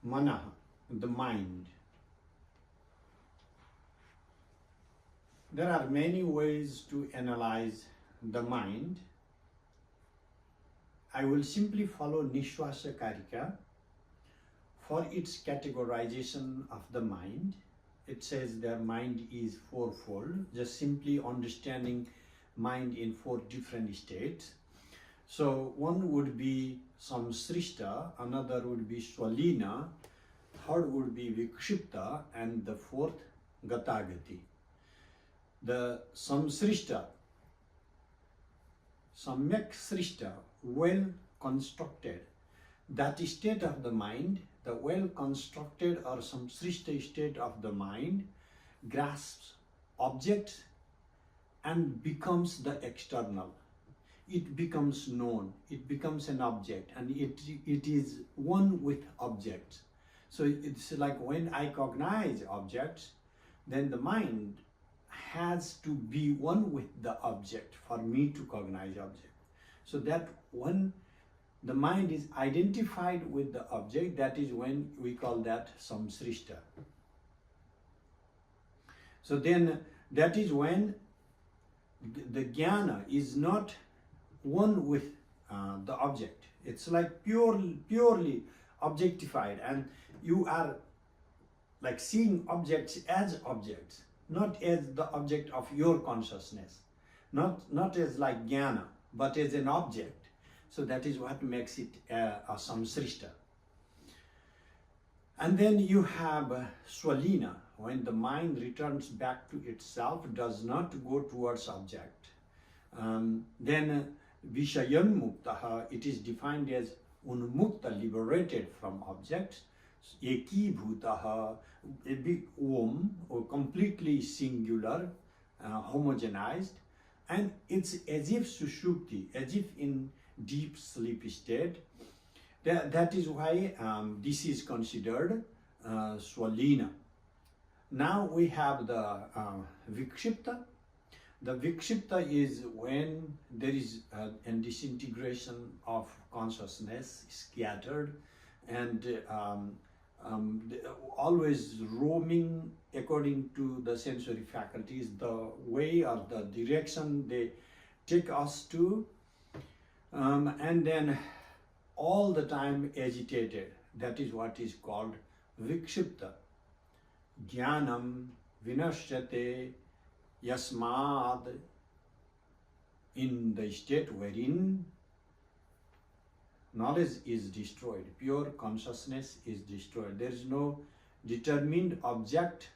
Mana, the mind. There are many ways to analyze the mind. I will simply follow Nishwasa Karika for its categorization of the mind. It says their mind is fourfold, just simply understanding mind in four different states. So one would be Samsrishta, another would be Swalina, third would be Vikshipta, and the fourth Gatagati. The Samsrishta, Samyak Srishta, well constructed, that state of the mind, the well constructed or Samsrishta state of the mind, grasps objects and becomes the external. It becomes known, it becomes an object, and it is one with objects. So it's like when I cognize objects, then the mind has to be one with the object for me to cognize object. So that when the mind is identified with the object, that is when we call that samsrishta. So then that is when the jnana is not one with the object. It's like purely objectified, and you are like seeing objects as objects, not as the object of your consciousness, not as like jnana, but as an object. So that is what makes it a samsrishta. And then you have swalina, when the mind returns back to itself, does not go towards object. Then vishayan muktaha, it is defined as unmukta, liberated from objects. Eki bhutaha, a big om, or completely singular, homogenized, and it's as if sushupti, as if in deep sleep state. That is why this is considered swalina. Now we have the vikshipta. The vikshipta is when there is a disintegration of consciousness, scattered, and always roaming according to the sensory faculties, the way or the direction they take us to, and then all the time agitated. That is what is called vikshipta. Jnanam vinashyate yasmad, in the state wherein knowledge is destroyed, pure consciousness is destroyed. There is no determined object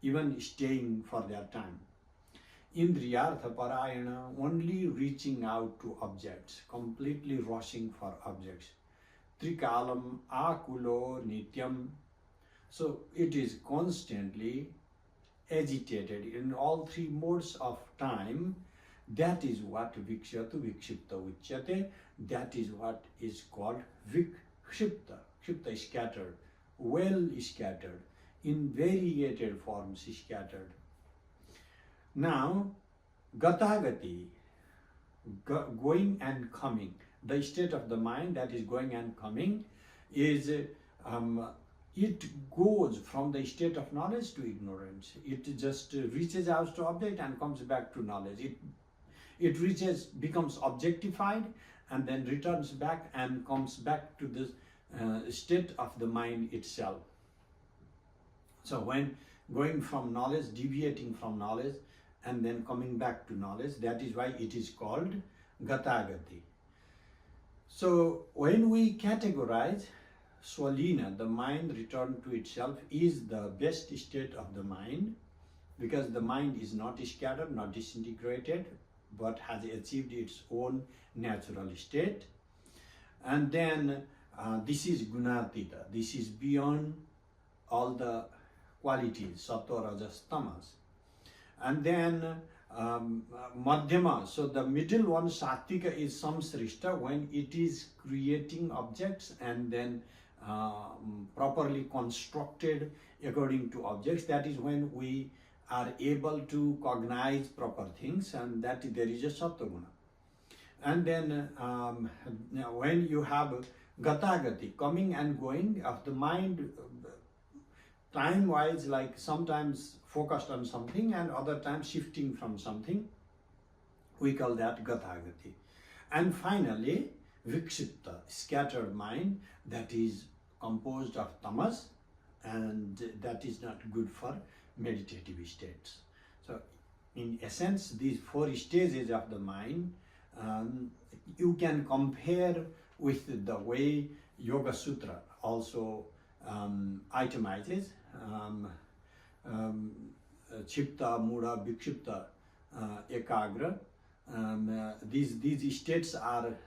even staying for their time. Indriyartha parayana, only reaching out to objects, completely rushing for objects. Trikalam akulo nityam, so it is constantly agitated in all three modes of time. That is what vikshatu vikshipta uchyate. That is what is called vikshipta. Kshipta is scattered, well scattered, in variegated forms scattered. Now, gatagati, going and coming, the state of the mind that is going and coming is, it goes from the state of knowledge to ignorance. It just reaches out to object and comes back to knowledge. It reaches, becomes objectified, and then returns back and comes back to the state of the mind itself. So when going from knowledge, deviating from knowledge, and then coming back to knowledge, that is why it is called gatagati. So when we categorize swalina, the mind returned to itself, is the best state of the mind, because the mind is not scattered, not disintegrated, but has achieved its own natural state. And then this is gunatita, this is beyond all the qualities, sattva, rajas, tamas. And then madhyama, so the middle one, sattvika, is samsrishta, when it is creating objects and then properly constructed according to objects. That is when we are able to cognize proper things, and that there is a sattva guna. And then when you have Gata Gati, coming and going of the mind, time wise, like sometimes focused on something and other times shifting from something. We call that Gata Gati. And finally, Vikshipta, scattered mind, that is composed of tamas, and that is not good for meditative states. So, in essence, these four stages of the mind, you can compare with the way Yoga Sutra also itemizes. Chipta, Mudha, Vikshipta, Ekagra. These states are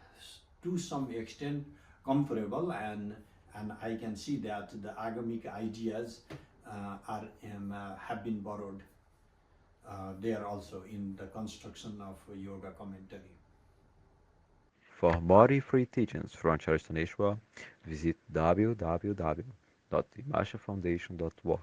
to some extent comparable, and I can see that the agamic ideas have been borrowed there also in the construction of yoga commentary. For more free teachings from Acharya Sthaneshwar, visit www.vimashafoundation.org.